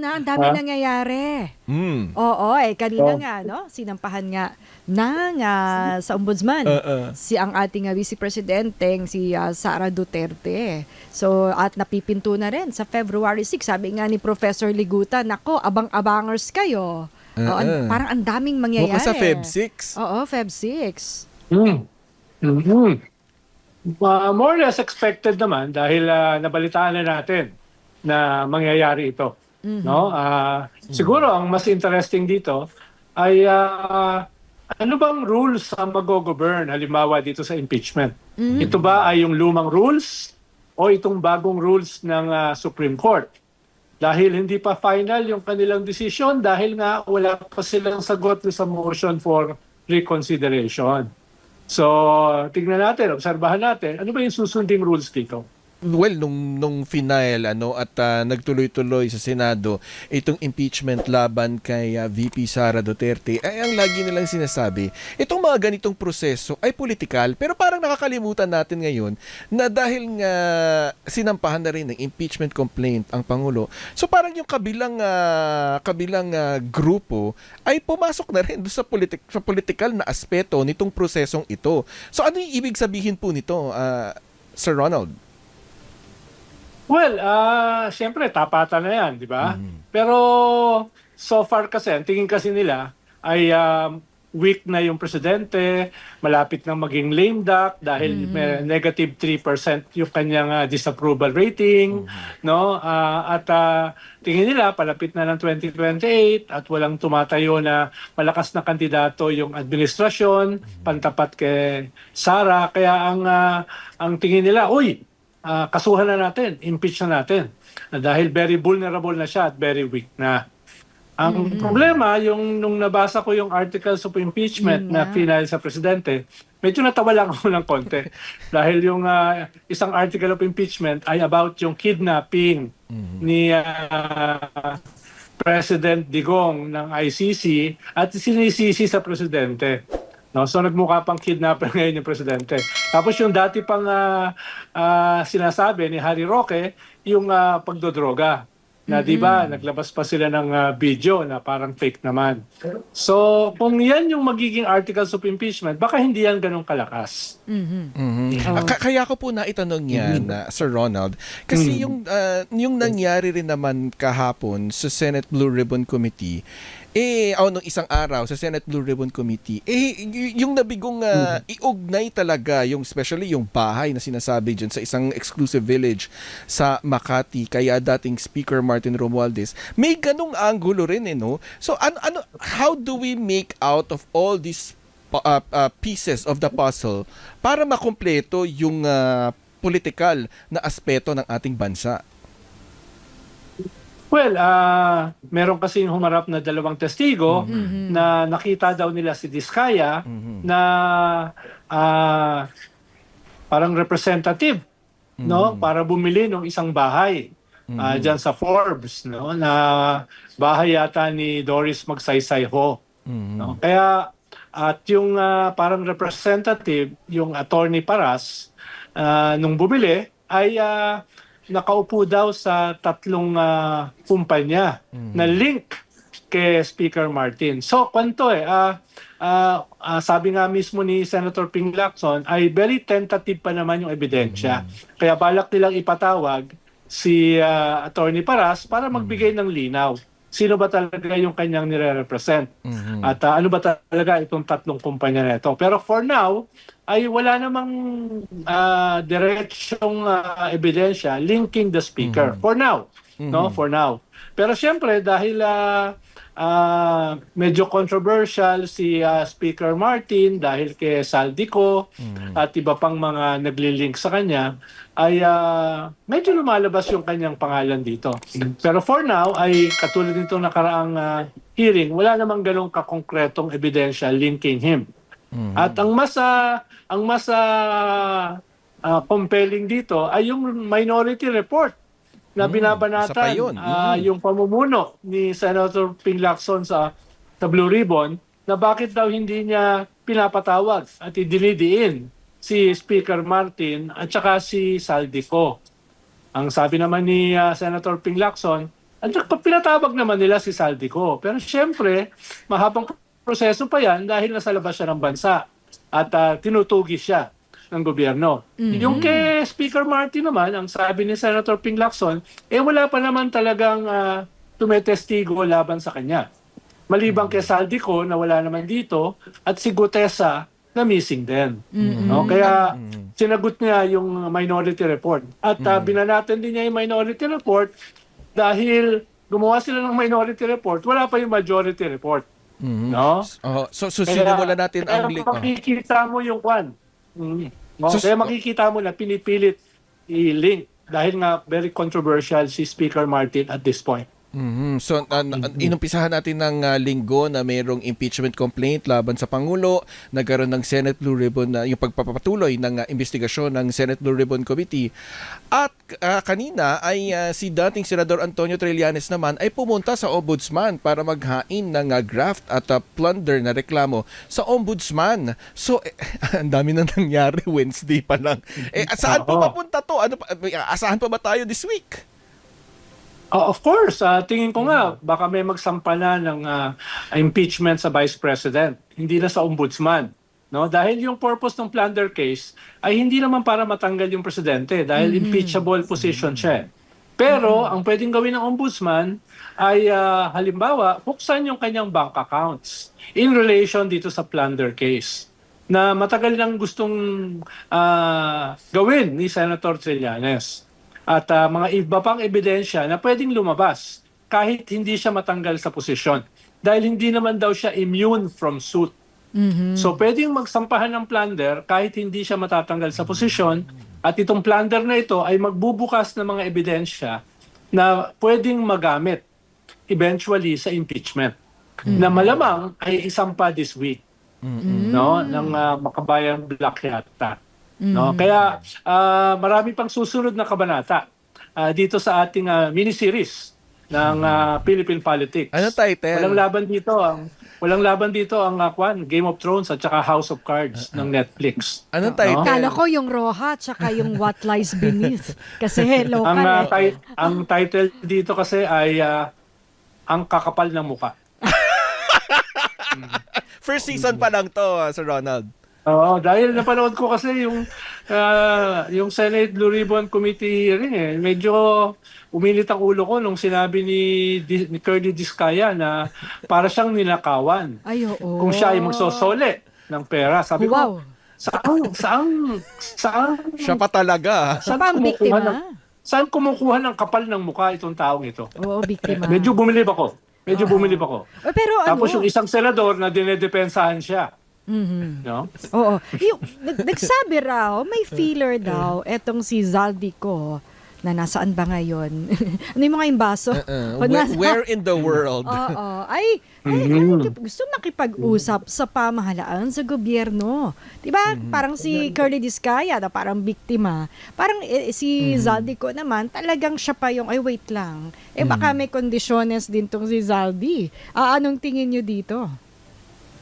na, ang dami nangyayari. Oo, kanina nga, no? Sinampahan nga ng sa ombudsman si ang ating vice presidenteng si Sara Duterte. So, at napipinto na rin sa February 6. Sabi nga ni Professor Liguta, nako, abang-abangers kayo. Parang ang daming mangyayari. Bukas sa Feb 6. Oo, Feb 6. More or less expected naman dahil nabalitaan na natin na mangyayari ito. No? Siguro ang mas interesting dito ay ano bang rules ang mag-govern halimbawa dito sa impeachment? Ito ba ay yung lumang rules o itong bagong rules ng Supreme Court? Dahil hindi pa final yung kanilang decision dahil nga wala pa silang sagot sa motion for reconsideration. So, tignan natin, obserbahan natin, ano ba yung susunding rules dito? Well, nung final at nagtuloy-tuloy sa Senado itong impeachment laban kay VP Sara Duterte, ay ang lagi nilang sinasabi, itong mga ganitong proseso ay politikal, pero parang nakakalimutan natin ngayon na dahil nga sinampahan na rin ng impeachment complaint ang Pangulo, so parang yung kabilang grupo ay pumasok na rin sa politikal na aspeto nitong prosesong ito. So ano yung ibig sabihin po nito, Sir Ronald? Well, siyempre, tapatan na yan, di ba? Pero so far kasi, ang tingin kasi nila ay weak na yung presidente, malapit na maging lame duck dahil may negative 3% yung kanyang disapproval rating, no? At tingin nila palapit na ng 2028 at walang tumatayo na malakas na kandidato yung administrasyon, pantapat kay Sara. Kaya ang tingin nila, kasuhan na natin, impeach na natin. Dahil very vulnerable na siya at very weak na. Ang problema, nung nabasa ko yung articles of impeachment na final sa presidente, medyo natawa lang ako ng konti. Dahil yung isang article of impeachment ay about yung kidnapping ni President Digong ng ICC at sinisisi sa presidente. No, so nagmukha pang kidnapper ngayon yung presidente. Tapos yung dati pang sinasabi ni Harry Roque, yung pagdodroga. Na di ba naglabas pa sila ng video na parang fake naman. So kung yan yung magiging articles of impeachment, baka hindi yan ganun kalakas. Kaya ko po naitanong yan, Sir Ronald, kasi yung nangyari rin naman kahapon sa Senate Blue Ribbon Committee, nung isang araw sa Senate Blue Ribbon Committee, yung nabigong iugnay talaga, yung especially yung bahay na sinasabi dyan sa isang exclusive village sa Makati, kaya dating Speaker Martin Romualdez, may ganung angulo rin no? So how do we make out of all these pieces of the puzzle para makumpleto yung political na aspeto ng ating bansa? Well, meron kasing humarap na dalawang testigo na nakita daw nila si Diskaya na parang representative, no, para bumili ng isang bahay diyan sa Forbes, no, na bahay yata ni Doris Magsaysay Ho. No? Kaya at yung parang representative, yung attorney Paras, nung bumili ay nakaupo daw sa tatlong kumpanya na link kay Speaker Martin. So, kwento sabi nga mismo ni Senator Ping Lacson ay very tentative pa naman yung ebidensya. Kaya balak nilang ipatawag si Attorney Paras para magbigay ng linaw. Sino ba talaga yung kanyang nire-represent? At ano ba talaga itong tatlong kumpanya na ito? Pero for now, ay wala namang diretsong ebidensya linking the speaker. For now. No? For now. Pero siyempre, dahil medyo controversial si Speaker Martin dahil kay Saldico at iba pang mga nagli-link sa kanya, ay medyo lumalabas yung kanyang pangalan dito. Pero for now, ay katulad nito nakaraang hearing, wala namang ganong kakongkretong ebidensya linking him. At ang mas compelling dito ay yung minority report na binabanatan yung pamumuno ni Senator Ping Lacson sa Blue Ribbon na bakit daw hindi niya pinapatawag at idinidiin si Speaker Martin at saka si Saldico. Ang sabi naman ni Senator Ping Lacson, At pinatawag naman nila si Saldico. Pero siyempre, mahabang proseso pa yan dahil nasa labas siya ng bansa at tinutugis siya ng gobyerno. Yung kay Speaker Martin naman, ang sabi ni Senator Ping Lacson, wala pa naman talagang tumetestigo laban sa kanya. Maliban kay Saldico na wala naman dito at si Gutesa na missing din. No? Kaya sinagot niya yung minority report. At binanatan din niya yung minority report dahil gumawa sila ng minority report, wala pa yung majority report. No? So sinimulan natin ang link. Makikita mo yung kwan. No? Kaya makikita mo na pinipilit i-link dahil nga very controversial si Speaker Martin at this point. So, inumpisahan natin ng linggo na mayroong impeachment complaint laban sa Pangulo. Nagkaroon ng Senate Blue Ribbon, yung pagpapatuloy ng investigasyon ng Senate Blue Ribbon Committee. At kanina ay si dating Senador Antonio Trillanes naman ay pumunta sa Ombudsman para maghain ng graft at plunder na reklamo sa Ombudsman. So, ang dami na nangyari Wednesday pa lang. Saan pa mapunta to? Asahan pa ba tayo this week? Of course, tingin ko nga baka may magsampa na ng impeachment sa Vice President, hindi na sa Ombudsman. No? Dahil yung purpose ng plunder case ay hindi naman para matanggal yung presidente dahil impeachable position siya. Pero ang pwedeng gawin ng Ombudsman ay halimbawa, buksan yung kanyang bank accounts in relation dito sa plunder case na matagal nang gustong gawin ni Senator Trillanes. At mga iba pang ebidensya na pwedeng lumabas kahit hindi siya matanggal sa posisyon. Dahil hindi naman daw siya immune from suit. So pwedeng magsampahan ng plunder kahit hindi siya matatanggal sa posisyon at itong plunder na ito ay magbubukas ng mga ebidensya na pwedeng magamit eventually sa impeachment. Na malamang ay isampa this week no, ng Makabayan Black yata. No, kaya marami pang susunod na kabanata dito sa ating mini-series ng Philippine Politics. Ano title? Walang laban dito ang Game of Thrones at saka House of Cards ng Netflix. Anong title? Kala ko yung Roja at saka yung What Lies Beneath. Kasi local ang title dito kasi ay Ang Kakapal ng Mukha. First season pa lang to, Sir Ronald. Oo, dahil napanood ko kasi yung Senate Blue Ribbon Committee hearing medyo uminit ang ulo ko nung sinabi ni Curly Discaya na para siyang ninakawan. Ay, oo. Kung siya ay magsosole ng pera. Sabi ko, saan siya pa talaga. Saan kumukuha ng kapal ng mukha itong taong ito? Oo, biktima. Medyo bumilib ako. Pero Tapos yung isang senador na dinedepensahan siya. No? Oo. Nagsabi raw, may feeler daw, etong si Zaldico, na nasaan ba ngayon? Ano yung mga imbaso? Where in the world? Oo. Ay, gusto makipag-usap sa pamahalaan sa gobyerno. Diba? Parang si Curly Discaya na parang biktima. Parang si Zaldico naman, talagang siya pa yung, ay wait lang. Baka may kondisyones din tong si Zaldi. Anong tingin nyo dito?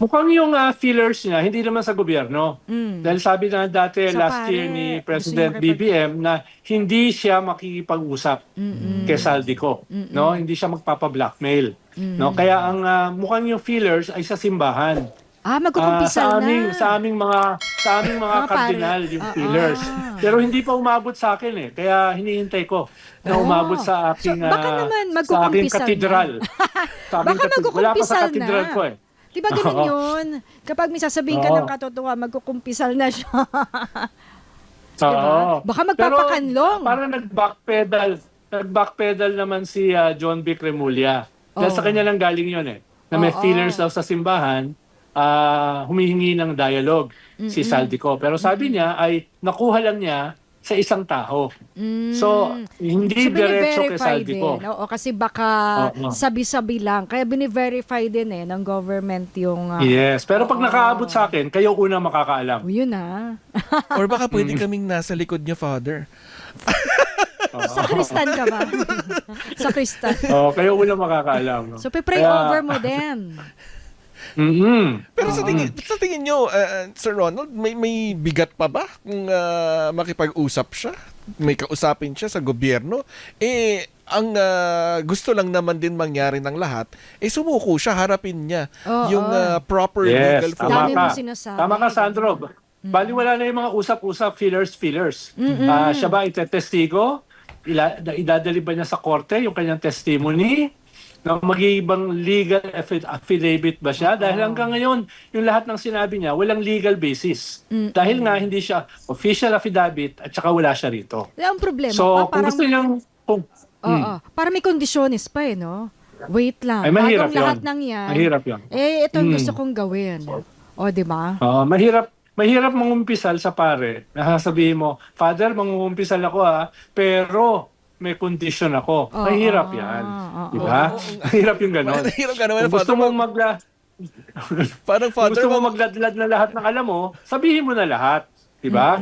Mukhang yung feelers niya, hindi naman sa gobyerno. Dahil sabi na dati last year ni President BBM na hindi siya makikipag-usap kay Saldico. No? Hindi siya magpapa-blackmail. No? Kaya ang mukhang yung feelers ay sa simbahan. Magkukumpisal na. Sa aming mga kardinal yung feelers. Pero hindi pa umabot sa akin Kaya hinihintay ko na umabot sa aking, baka naman sa aking katedral. Baka magkukumpisal wala pa sa katedral na. ko Diba ganun yun? Kapag may sasabihin ka ng katotohanan, magkukumpisal na siya. Diba? Baka magpapakanlong. Pero parang nag-backpedal naman si John B. Cremulya. Dahil sa kanya lang galing yun Na may feelers daw sa simbahan, humihingi ng dialogue si Saldico. Pero sabi niya ay nakuha lang niya sa isang tao. So, hindi diretso kay Saldico. Oo, kasi baka sabi-sabi lang. Kaya bini-verify din ng government yung... yes, pero pag nakaabot sa akin, kayo una makakaalam. Yun Or baka pwede kaming nasa likod niya, Father. Sa Kristan ka ba? Sa Kristan. Kayo una makakaalam. So, pray over mo din. Pero sa tingin nyo, Sir Ronald, may bigat pa ba kung makipag-usap siya? May kausapin siya sa gobyerno? Ang gusto lang naman din mangyari ng lahat, sumuko siya, harapin niya yung proper legal tama Dami mo ka. sinasabi. Tama ka, Sandro. Bali wala na yung mga usap-usap, fillers. Siya ba itetestigo? Idadali ba niya sa korte yung kanyang testimony? Mag-iibang legal affidavit ba siya? Dahil hanggang ngayon, yung lahat ng sinabi niya, walang legal basis. Dahil nga hindi siya official affidavit at saka wala siya rito. Ang problema So, pa, kung gusto niyang... para may kondisyones pa no? Wait lang. Ay, mahirap Bagong lahat yun. ng yan. Mahirap yun. Ito ang gusto kong gawin. Di ba? Mahirap mangumpisal sa pare. Nasasabihin mo, Father, mangumpisal ako pero may condition ako. Mahirap yan. Di ba? Mahirap yung gano'n. Mahirap ka naman, Kung gusto mong parang kung gusto mong magladlad na lahat ng alam mo, sabihin mo na lahat. Di ba?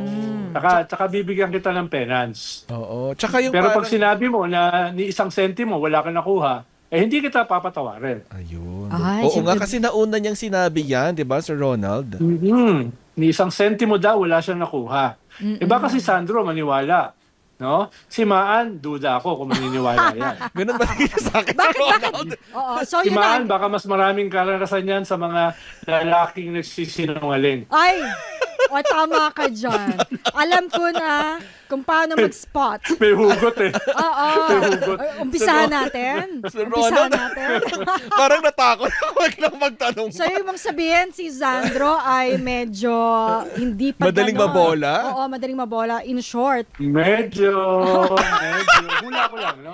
Tsaka bibigyan kita ng penance. Oo. Tsaka yung Pero parang... pag sinabi mo na ni isang sentimo wala ka nakuha, hindi kita papatawarin. Ayun. Ay, Oo siyempre- nga, kasi nauna niyang sinabi yan, di ba, Sir Ronald? Ni isang sentimo daw wala siyang nakuha. Baka si Sandro maniwala. No? Si Maan, duda ako kung maniniwala yan. Ganun ba tingin sa akin, Sir Ronald? So Si yun Maan, na. baka mas maraming karanasan yan sa mga lalaking nagsisinungaling. Ay! Tama ka dyan. Alam ko na kung paano mag-spot. May hugot eh. Oo. May hugot. Umpisahan natin. Sir Umpisahan Ronald. natin. Parang natakot ako biglang magtanong. So, yung mong sabihin, si Sandro ay medyo hindi pa Madaling ganon. mabola? Oo, madaling mabola. In short. Medyo. Hula ko lang, no?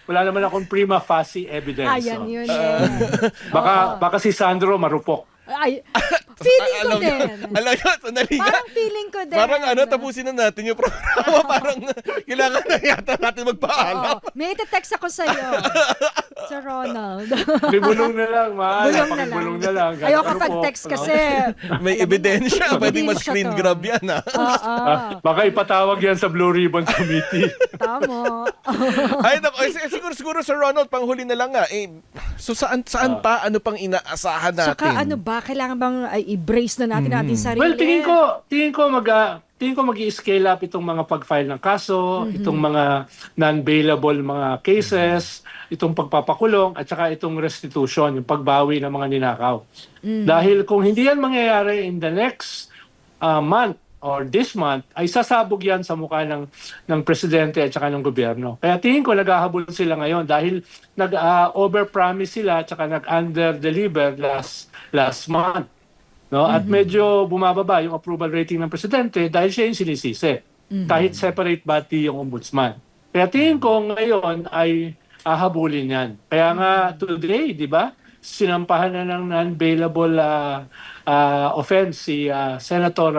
Wala naman akong prima facie evidence. Ayan no? yun eh. Baka si Sandro marupok. Ay, feeling ko din. Alam nyo, sandali nga. Parang feeling ko din. Parang tapusin na natin yung programa. Parang kailangan na yata natin magpaalam. Oo. May ite-text ako sa'yo. Sir Ronald. Bulong na lang, mahal. Bulong na lang. Pakibulong na lang. Ayoko Marupok, pag-text no? kasi. May ebidensya. Pwedeng Ebidensya ma-screen to. grab yan, ha? Oo. Baka ipatawag yan sa Blue Ribbon Committee. Tamo. Ay, siguro, Sir Ronald, panghuli na lang nga. So, saan pa? Ano pang inaasahan natin? Saka ano ba? Kailangan bang i-brace na natin ating sarili? Well, tingin ko mag-i-scale up itong mga pag-file ng kaso, itong mga non-bailable mga cases, itong pagpapakulong, at saka itong restitution, yung pagbawi ng mga ninakaw. Dahil kung hindi yan mangyayari in the next month or this month, ay sasabog yan sa mukha ng presidente at saka ng gobyerno. Kaya tingin ko naghahabol sila ngayon dahil nag-overpromise sila at saka nag-under-deliver last month. No? At medyo bumababa yung approval rating ng presidente dahil siya yung sinisisi. Kahit separate body yung ombudsman. Kaya tingin ko ngayon ay hahabulin yan. Kaya nga today, di ba, sinampahan na ng non-bailable offense si Senator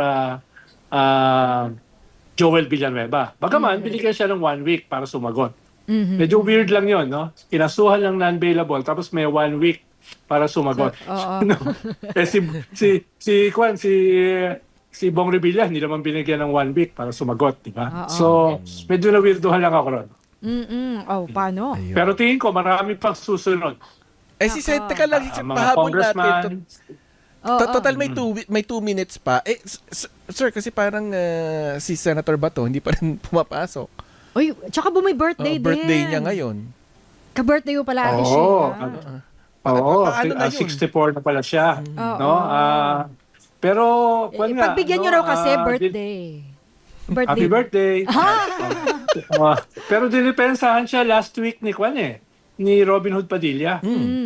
Joel Villanueva. Bagaman, binigyan siya ng 1 week para sumagot. Medyo weird lang yon, no? Kinasuhan ng non-bailable tapos may 1 week para sumagot. Oo. No? Si Bong Revilla hindi naman binigyan ng 1 week para sumagot, di ba? So, medyo na-weirdohan lang ako ron. Paano? Ayun. Pero tingin ko marami pang susunod. Teka lang, Mga pahabol congressman, natin. Total may 2 minutes pa. Sir, kasi parang si Senator Bato hindi pa rin pumapasok. Uy, tsaka may birthday din. Birthday niya ngayon. Ka-birthday mo pala, Ate Oo. Sheila. Paano na yun? 64 na pala siya. No? Pero, Pagbigyan nyo raw kasi birthday. Happy birthday. Pero dinipensahan siya last week ni Robin Hood Padilla.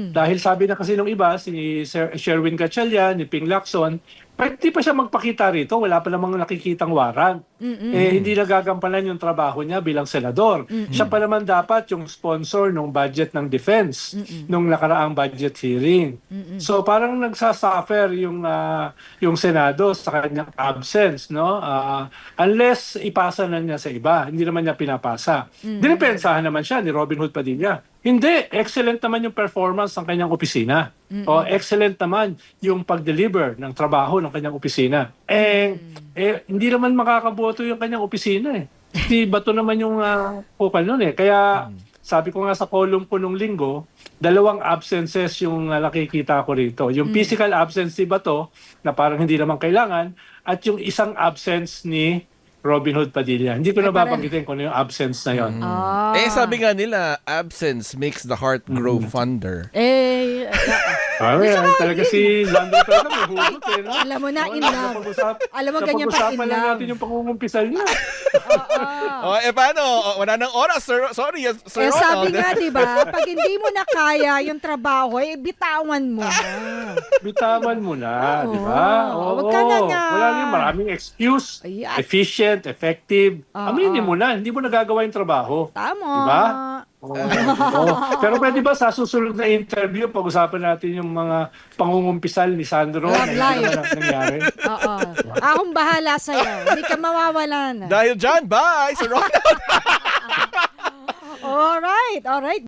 Dahil sabi na kasi nung iba, si Sherwin Gatchalian, ni Ping Lacson, hindi pa siya magpakita rito, wala pa namang nakikitang warrant. Hindi nagagampanan yung trabaho niya bilang senador. Siya pa naman dapat yung sponsor ng budget ng defense nung nakaraang budget hearing. So parang nagsasuffer yung Senado sa kanyang absence, no? Unless ipasa na niya sa iba, hindi naman niya pinapasa. Dinipensahan naman siya ni Robin Hood Padilla. Hindi, excellent naman yung performance ng kanyang opisina. O excellent naman yung pag-deliver ng trabaho ng kanyang opisina. Hindi naman makakaboto yung kanyang opisina eh. Si Bato naman yung kukal nun eh. Kaya sabi ko nga sa column ko nung linggo, 2 absences yung nakikita ko rito. Yung physical absence ni Bato, na parang hindi naman kailangan, at yung isang absence ni Robin Hood Padilla. Hindi ko na babanggitin kung ano yung absence na yon. Sabi nga nila, absence makes the heart grow fonder. Talaga si Lando talaga may hugot eh. No? Alam mo na, in love. Alam mo, ganyan pa in Napag-usapan na love. natin yung pangungumpisal niya. Paano? Wala nang oras, sir. Sorry, Sir Ronald. Sabi nga, di ba, pag hindi mo na kaya yung trabaho, bitawan mo na. Bitawan mo na, Oo. di ba? Wag ka na nga. Wala nang maraming excuse. Ayan. Efficient, effective. Oo. Aminin mo na, hindi mo nagagawa yung trabaho. Tama. Diba? Oo. Pero pwede ba sa susunod na interview, pag-usapan natin yung mga pangungumpisal ni Sandro na Love hindi life. naman nangyari? Oo. Akong bahala sa'yo. Hindi ka mawawalan. Dahil dyan, bye, Sir Ronald. Alright.